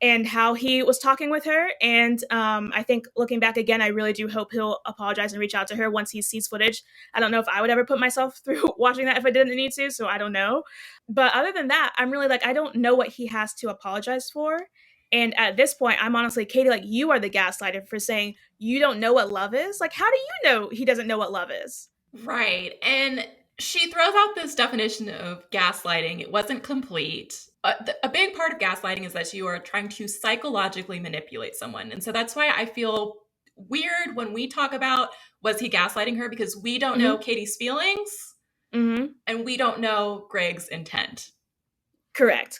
and how he was talking with her. And I think looking back again, I really do hope he'll apologize and reach out to her once he sees footage. I don't know if I would ever put myself through watching that if I didn't need to, so I don't know. But other than that, I'm really like, I don't know what he has to apologize for. And at this point, I'm honestly, Katie, like, you are the gaslighter for saying you don't know what love is. Like, how do you know he doesn't know what love is? Right. And she throws out this definition of gaslighting. It wasn't complete. A big part of gaslighting is that you are trying to psychologically manipulate someone. And so that's why I feel weird when we talk about, was he gaslighting her? Because we don't know Katie's feelings and we don't know Greg's intent. Correct.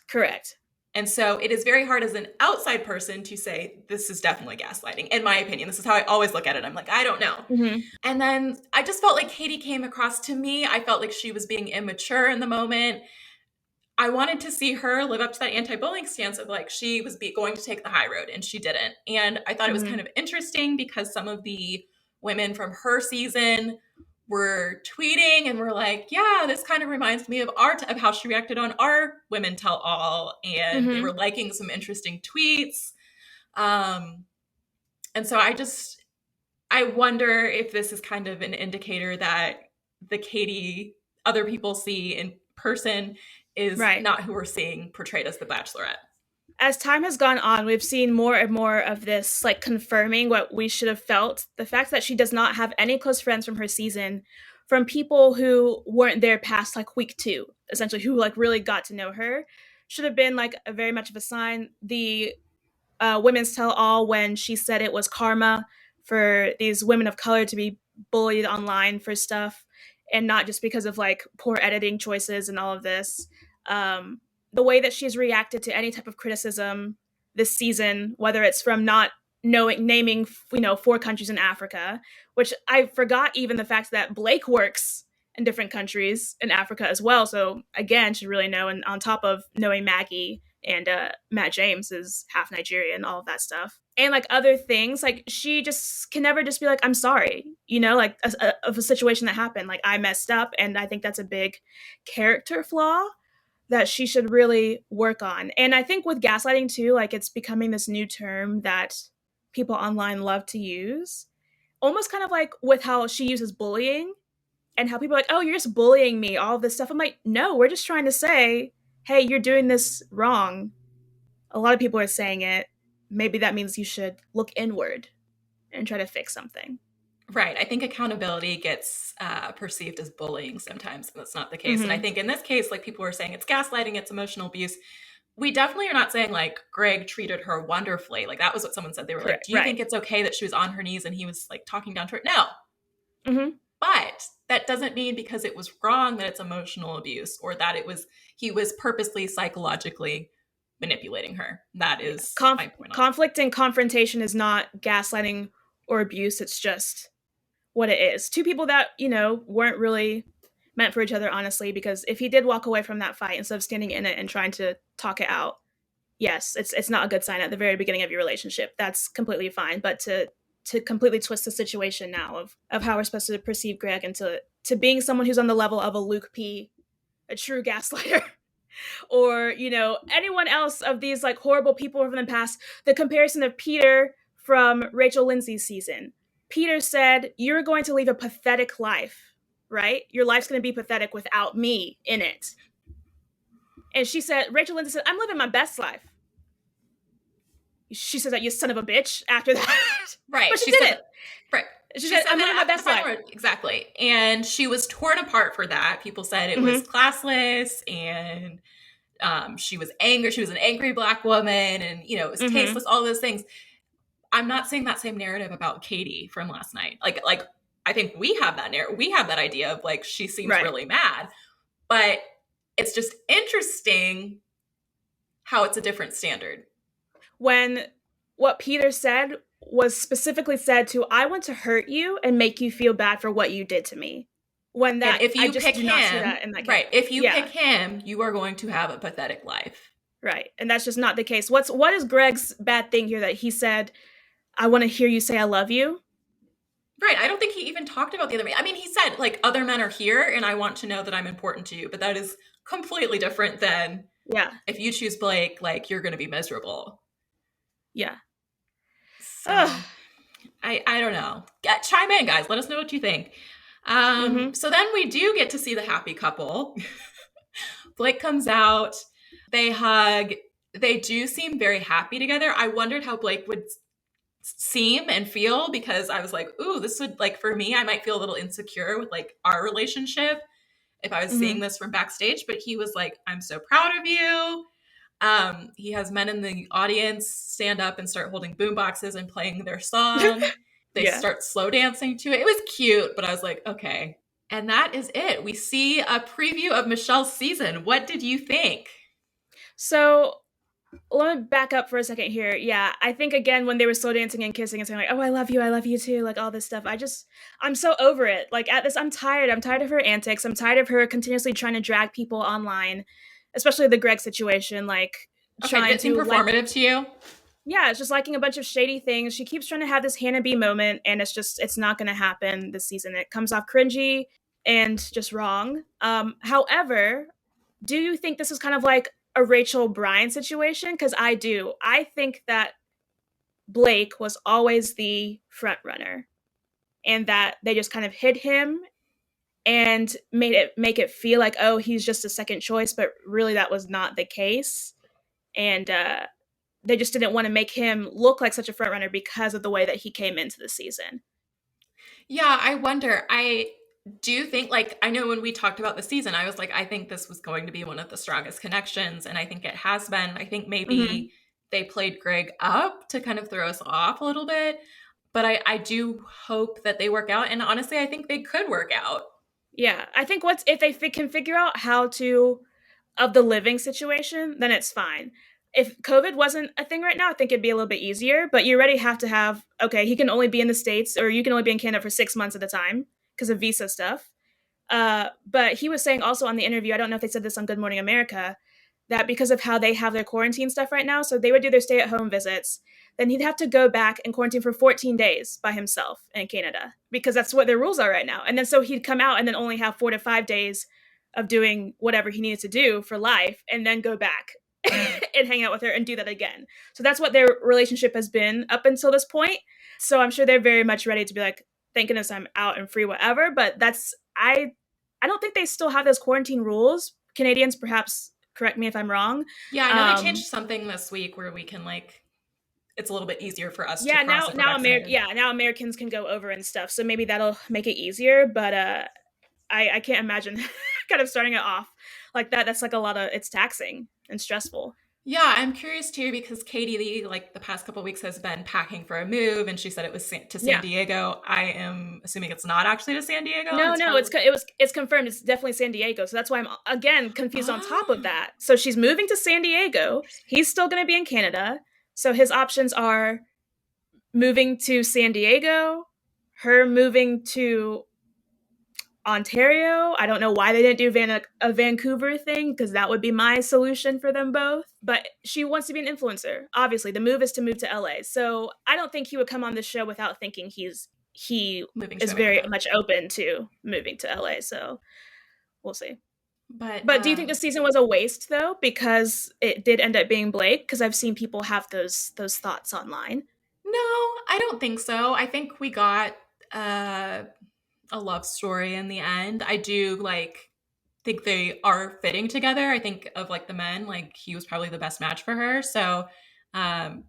And so it is very hard as an outside person to say, this is definitely gaslighting, in my opinion. This is how I always look at it. I'm like, I don't know. And then I just felt like Katie came across to me. I felt like she was being immature in the moment. I wanted to see her live up to that anti-bullying stance of like, she was going to take the high road and she didn't. And I thought it was kind of interesting because some of the women from her season were tweeting and were like, yeah, this kind of reminds me of of how she reacted on our Women Tell All. And they were liking some interesting tweets. And so I wonder if this is kind of an indicator that the Katie other people see in person is not who we're seeing portrayed as the Bachelorette. As time has gone on, we've seen more and more of this, like, confirming what we should have felt. The fact that she does not have any close friends from her season, from people who weren't there past, like, week 2, essentially, who, like, really got to know her, should have been, like, a very much of a sign. The Women's Tell All, when she said it was karma for these women of color to be bullied online for stuff, and not just because of, like, poor editing choices and all of this. The way that she's reacted to any type of criticism this season, whether it's from not naming, 4 countries in Africa, which I forgot even the fact that Blake works in different countries in Africa as well. So again, should really know. And on top of knowing Maggie and Matt James is half Nigerian, all of that stuff. And like other things, like she just can never just be like, I'm sorry, like of a situation that happened. Like, I messed up. And I think that's a big character flaw. that she should really work on. And I think with gaslighting too, like it's becoming this new term that people online love to use. Almost kind of like with how she uses bullying and how people are like, oh, you're just bullying me, all of this stuff. I'm like, no, we're just trying to say, hey, you're doing this wrong. A lot of people are saying it. Maybe that means you should look inward and try to fix something. Right. I think accountability gets perceived as bullying sometimes, and that's not the case. And I think in this case, like people were saying, it's gaslighting, it's emotional abuse. We definitely are not saying like Greg treated her wonderfully. Like that was what someone said. They were like, do you think it's okay that she was on her knees and he was like talking down to her? No. But that doesn't mean because it was wrong that it's emotional abuse or that he was purposely psychologically manipulating her. That is my point. Conflict and confrontation is not gaslighting or abuse. It's just what it is. Two people that, weren't really meant for each other, honestly, because if he did walk away from that fight instead of standing in it and trying to talk it out, yes, it's not a good sign at the very beginning of your relationship. That's completely fine. But to completely twist the situation now of how we're supposed to perceive Greg into to being someone who's on the level of a Luke P, a true gaslighter, or, anyone else of these like horrible people from the past, the comparison of Peter from Rachel Lindsay's season. Peter said, you're going to leave a pathetic life, right? Your life's going to be pathetic without me in it. And Rachel Lindsay said, I'm living my best life. She says that, you son of a bitch, after that. Right. But she did it. Right. She said, I'm living my best life. Exactly. And she was torn apart for that. People said it was classless and she was angry. She was an angry Black woman and, it was tasteless, all those things. I'm not saying that same narrative about Katie from last night. Like I think we have that narrative. We have that idea of like, she seems really mad, but it's just interesting how it's a different standard. When what Peter said was specifically said to, I want to hurt you and make you feel bad for what you did to me. When that, and if you pick him, right? If you pick him, you are going to have a pathetic life, right? And that's just not the case. What is Greg's bad thing here that he said, I want to hear you say I love you? Right. I don't think he even talked about the other man. I mean, he said like other men are here and I want to know that I'm important to you, but that is completely different than if you choose Blake, like you're going to be miserable. Yeah. So, I don't know. Chime in, guys. Let us know what you think. So then we do get to see the happy couple. Blake comes out. They hug. They do seem very happy together. I wondered how Blake would seem and feel because I was like, ooh, this would like, for me, I might feel a little insecure with like our relationship if I was seeing this from backstage, but he was like, I'm so proud of you. He has men in the audience stand up and start holding boom boxes and playing their song. They start slow dancing to it. It was cute, but I was like, okay. And that is it. We see a preview of Michelle's season. What did you think? So let me back up for a second here. Yeah, I think again when they were slow dancing and kissing and saying like, oh, I love you too, like all this stuff. I'm so over it. Like at this, I'm tired of her antics. I'm tired of her continuously trying to drag people online, especially the Greg situation. Like, okay, did it seem performative to you? Yeah, it's just liking a bunch of shady things. She keeps trying to have this Hannah B moment, and it's not going to happen this season. It comes off cringy and just wrong. However, do you think this is kind of like a Rachel Bryan situation? Because I do. I think that Blake was always the front runner, and that they just kind of hid him and make it feel like, oh, he's just a second choice, but really that was not the case. And they just didn't want to make him look like such a front runner because of the way that he came into the season. Yeah, I wonder. I do think, like, I know when we talked about the season, I was like, I think this was going to be one of the strongest connections, and I think it has been. I think maybe they played Greg up to kind of throw us off a little bit, but I do hope that they work out, and honestly, I think they could work out. Yeah, I think if they can figure out how to, of the living situation, then it's fine. If COVID wasn't a thing right now, I think it'd be a little bit easier, but you already have to have, okay, he can only be in the States, or you can only be in Canada for 6 months at a time because of visa stuff. But he was saying also on the interview, I don't know if they said this on Good Morning America, that because of how they have their quarantine stuff right now, so they would do their stay-at-home visits, then he'd have to go back and quarantine for 14 days by himself in Canada, because that's what their rules are right now. And then so he'd come out and then only have 4 to 5 days of doing whatever he needed to do for life and then go back and hang out with her and do that again. So that's what their relationship has been up until this point. So I'm sure they're very much ready to be like, thank goodness I'm out and free, whatever. But I don't think they still have those quarantine rules. Canadians, perhaps correct me if I'm wrong. Yeah, I know they changed something this week where we can like, it's a little bit easier for us to cross now Americans can go over and stuff. So maybe that'll make it easier. But I can't imagine kind of starting it off like that. That's like a lot of, it's taxing and stressful. Yeah, I'm curious too because Katie Lee, like the past couple of weeks, has been packing for a move, and she said it was to San Diego. I am assuming it's not actually to San Diego. No, it's confirmed. It's definitely San Diego. So that's why I'm again confused on top of that. So she's moving to San Diego. He's still going to be in Canada. So his options are moving to San Diego, her moving to Ontario. I don't know why they didn't do a Vancouver thing, because that would be my solution for them both. But she wants to be an influencer. Obviously, the move is to move to LA. So I don't think he would come on this show without thinking he is very much open to moving to LA. So we'll see. But do you think the season was a waste though, because it did end up being Blake? Because I've seen people have those thoughts online. No, I don't think so. I think we got a love story in the end. I do think they are fitting together. I think of like the men, like he was probably the best match for her. So, I'm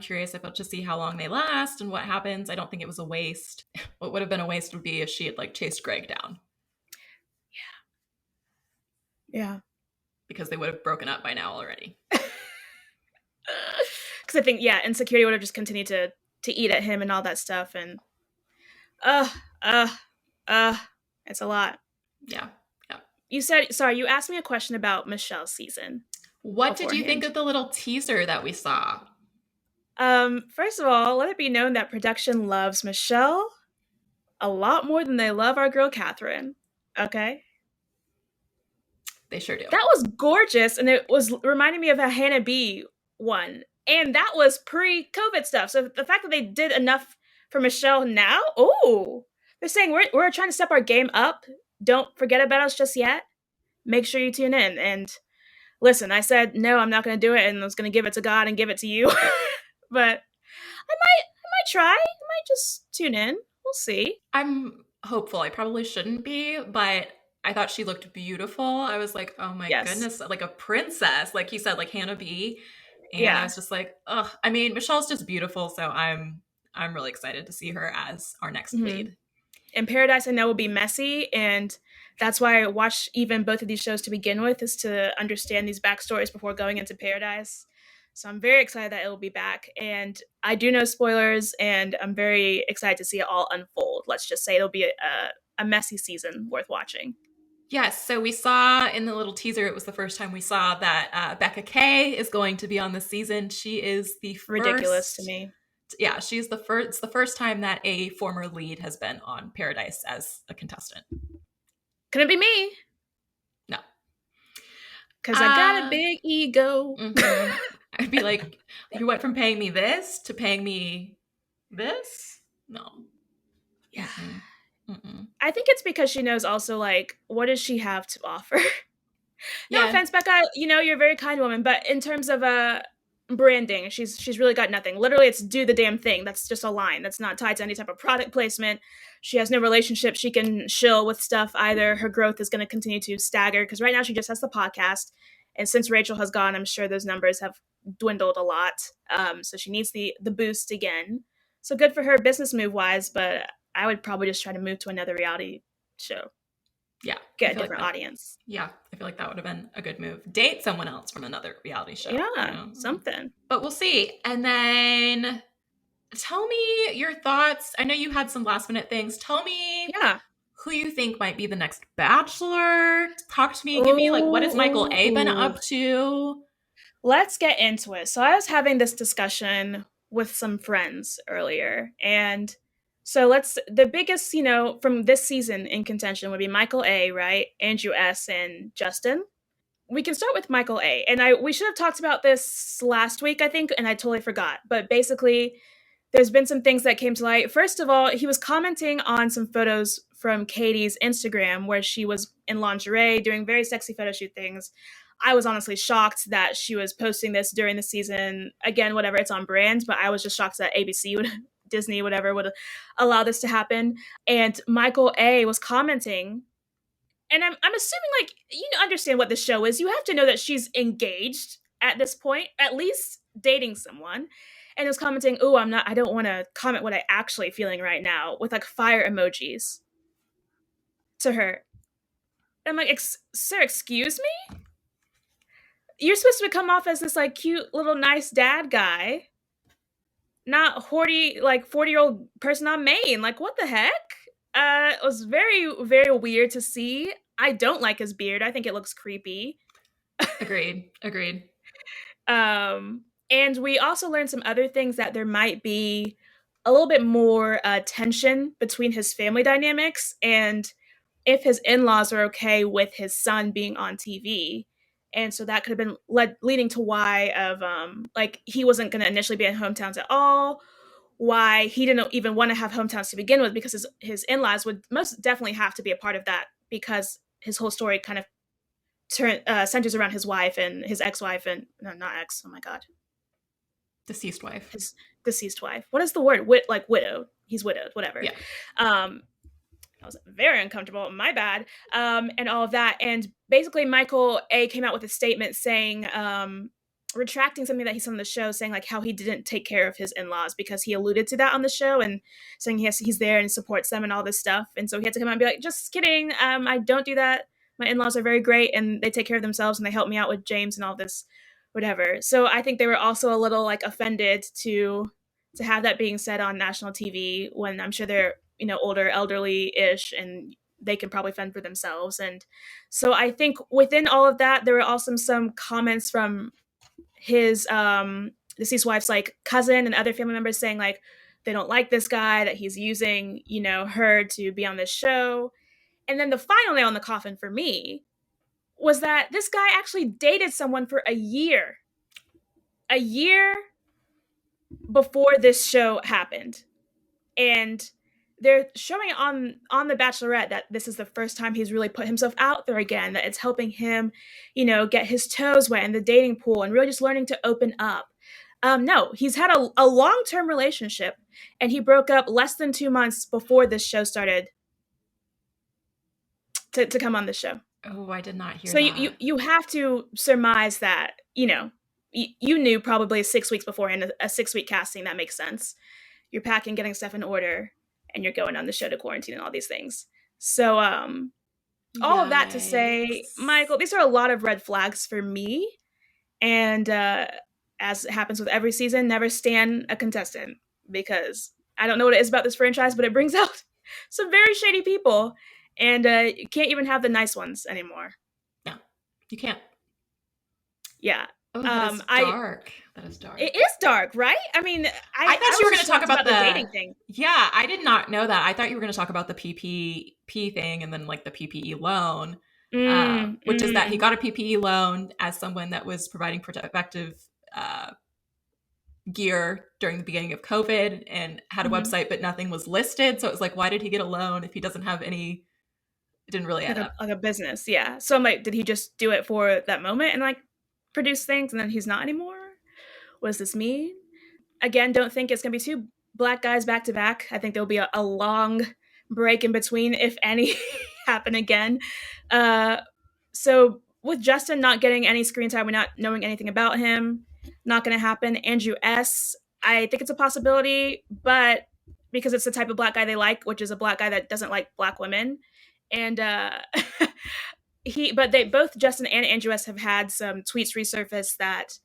curious about to see how long they last and what happens. I don't think it was a waste. What would have been a waste would be if she had like chased Greg down. Yeah. Because they would have broken up by now already. Because I think, insecurity would have just continued to eat at him and all that stuff. And it's a lot. Yeah. You asked me a question about Michelle's season. What did you think of the little teaser that we saw? First of all, let it be known that production loves Michelle a lot more than they love our girl Catherine. Okay? They sure do. That was gorgeous, and it was reminding me of a Hannah B one. And that was pre-COVID stuff. So the fact that they did enough for Michelle now, they're saying we're trying to step our game up. Don't forget about us just yet. Make sure you tune in. And listen, I said, no, I'm not going to do it, and I was going to give it to God and give it to you. But I might try. I might just tune in. We'll see. I'm hopeful. I probably shouldn't be, but I thought she looked beautiful. I was like, oh my goodness, like a princess. Like you said, like Hannah B. And I was just like, ugh. I mean, Michelle's just beautiful, so I'm really excited to see her as our next lead. In Paradise, I know will be messy, and that's why I watch even both of these shows to begin with, is to understand these backstories before going into Paradise. So I'm very excited that it will be back, and I do know spoilers, and I'm very excited to see it all unfold. Let's just say it'll be a messy season worth watching. Yes, so we saw in the little teaser, it was the first time we saw that Becca K is going to be on this season. She is the first... Ridiculous to me. Yeah, she's the first. It's the first time that a former lead has been on Paradise as a contestant. Couldn't be me. No. Because I got a big ego. Mm-hmm. I'd be like, you went from paying me this to paying me this? No. Yeah. Mm-mm. Mm-mm. I think it's because she knows also, like, what does she have to offer? No offense, Becca. You're a very kind woman, but in terms of branding, she's really got nothing. Literally, it's do the damn thing. That's just a line. That's not tied to any type of product placement. She has no relationship she can shill with stuff either. Her growth is going to continue to stagger, because right now she just has the podcast. And since Rachel has gone, I'm sure those numbers have dwindled a lot. So she needs the boost again. So good for her business move wise, but I would probably just try to move to another reality show. Yeah. Get a different audience. Yeah. I feel like that would have been a good move. Date someone else from another reality show. Yeah, something. But we'll see. And then tell me your thoughts. I know you had some last minute things. Tell me who you think might be the next Bachelor. Talk to me. Give me what has Michael A been up to? Let's get into it. So I was having this discussion with some friends earlier, and so the biggest, from this season in contention would be Michael A, right? Andrew S, and Justin. We can start with Michael A. And we should have talked about this last week, I think, and I totally forgot. But basically, there's been some things that came to light. First of all, he was commenting on some photos from Katie's Instagram where she was in lingerie doing very sexy photo shoot things. I was honestly shocked that she was posting this during the season. Again, whatever, it's on brand, but I was just shocked that ABC would, Disney, whatever, would allow this to happen. And Michael A was commenting, and I'm assuming, like, you understand what this show is. You have to know that she's engaged at this point, at least dating someone. And was commenting, "Oh, I don't want to comment what I actually feeling right now," with like fire emojis to her. And I'm like, sir, excuse me? You're supposed to come off as this like cute little nice dad guy, not 40-year-old person on Maine. Like, what the heck? It was very, very weird to see. I don't like his beard. I think it looks creepy. Agreed. And we also learned some other things, that there might be a little bit more tension between his family dynamics, and if his in-laws are okay with his son being on TV. And so that could have been leading to why of like he wasn't going to initially be in hometowns at all, why he didn't even want to have hometowns to begin with, because his in-laws would most definitely have to be a part of that, because his whole story kind of centers around his wife and his ex-wife, and no, not ex, oh my god, Deceased wife. His deceased wife. What is the word? Like widowed. He's widowed, whatever. Yeah. I was very uncomfortable. My bad. And all of that. And basically, Michael A came out with a statement saying, retracting something that he said on the show, saying like how he didn't take care of his in-laws, because he alluded to that on the show, and saying he's there and supports them and all this stuff. And so he had to come out and be like, just kidding. I don't do that. My in-laws are very great and they take care of themselves and they help me out with James and all this, whatever. So I think they were also a little like offended to have that being said on national TV, when I'm sure they're, older, elderly-ish, and they can probably fend for themselves. And so I think within all of that, there were also some comments from his deceased wife's like cousin and other family members saying like they don't like this guy, that he's using, her to be on this show. And then the final nail in the coffin for me was that this guy actually dated someone for a year before this show happened. And they're showing on the Bachelorette that this is the first time he's really put himself out there again, that it's helping him, get his toes wet in the dating pool and really just learning to open up. No, he's had a long-term relationship, and he broke up less than 2 months before this show started to come on the show. Oh, I did not hear so that. So you have to surmise that, you knew probably 6 weeks beforehand, a 6-week casting, that makes sense. You're packing, getting stuff in order, and you're going on the show to quarantine and all these things. So all of that to say, Michael, these are a lot of red flags for me. And as happens with every season, never stand a contestant, because I don't know what it is about this franchise, but it brings out some very shady people, and you can't even have the nice ones anymore. No, you can't. Yeah. Oh, that is dark. That is dark. It is dark, right? I mean, I thought you were going to talk about the dating thing. Yeah, I did not know that. I thought you were going to talk about the PPP thing, and then like the PPE loan, which is that he got a PPE loan as someone that was providing protective gear during the beginning of COVID, and had a website, but nothing was listed. So it was like, why did he get a loan if he doesn't have any? It didn't really add up. Like a business, yeah. So I'm like, did he just do it for that moment and like produce things, and then he's not anymore? What does this mean? Again, don't think it's gonna be 2 black guys back to back. I think there'll be a long break in between, if any happen again. So with Justin not getting any screen time, we're not knowing anything about him, not gonna happen. Andrew S, I think it's a possibility, but because it's the type of black guy they like, which is a black guy that doesn't like black women. And both Justin and Andrew S have had some tweets resurface that,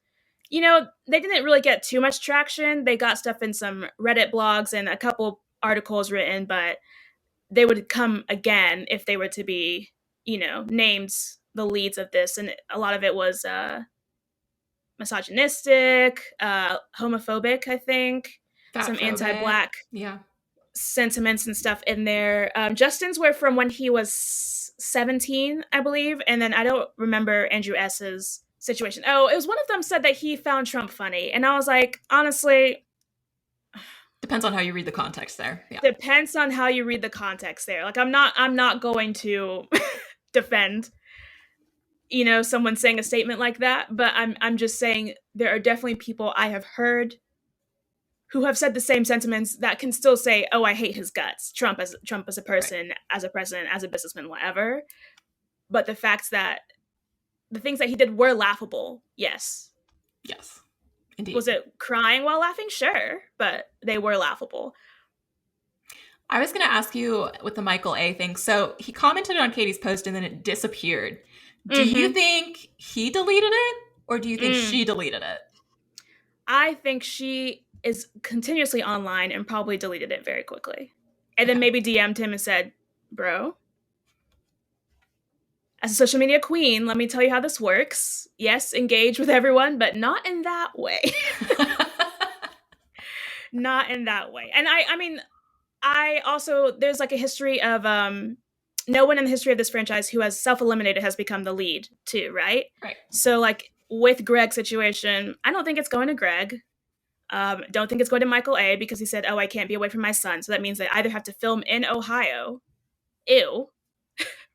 they didn't really get too much traction. They got stuff in some Reddit blogs and a couple articles written, but they would come again if they were to be, named the leads of this. And a lot of it was misogynistic, homophobic, I think. Some anti-black sentiments and stuff in there. Justin's were from when he was 17, I believe. And then I don't remember Andrew S's situation. Oh, it was one of them said that he found Trump funny. And I was like, honestly, Depends on how you read the context there. Yeah. Depends on how you read the context there. Like I'm not going to defend someone saying a statement like that, but I'm just saying there are definitely people I have heard who have said the same sentiments that can still say, "Oh, I hate his guts. Trump as a person, right, as a president, as a businessman, whatever." But the facts that the things that he did were laughable. Yes. Yes. Indeed. Was it crying while laughing? Sure, but they were laughable. I was going to ask you with the Michael A thing. So he commented on Katie's post and then it disappeared. Do you think he deleted it or do you think she deleted it? I think she is continuously online and probably deleted it very quickly. And then maybe DM'd him and said, "Bro, as a social media queen, let me tell you how this works. Yes, engage with everyone, but not in that way." Not in that way. And I mean, I also, there's like a history of no one in the history of this franchise who has self-eliminated has become the lead too, right? Right. So like with Greg's situation, I don't think it's going to Greg. Don't think it's going to Michael A because he said, "Oh, I can't be away from my son." So that means they either have to film in Ohio,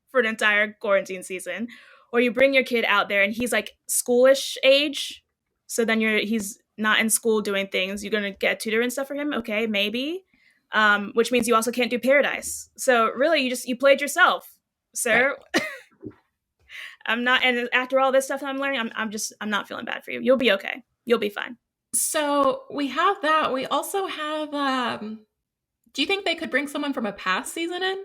for an entire quarantine season, or you bring your kid out there and he's like schoolish age. So then he's not in school doing things. You're going to get tutor and stuff for him. Okay, maybe. Which means you also can't do Paradise. So really you played yourself, sir. Right. I'm not, and after all this stuff that I'm learning, I'm not feeling bad for you. You'll be okay. You'll be fine. So we have that. We also have, do you think they could bring someone from a past season in?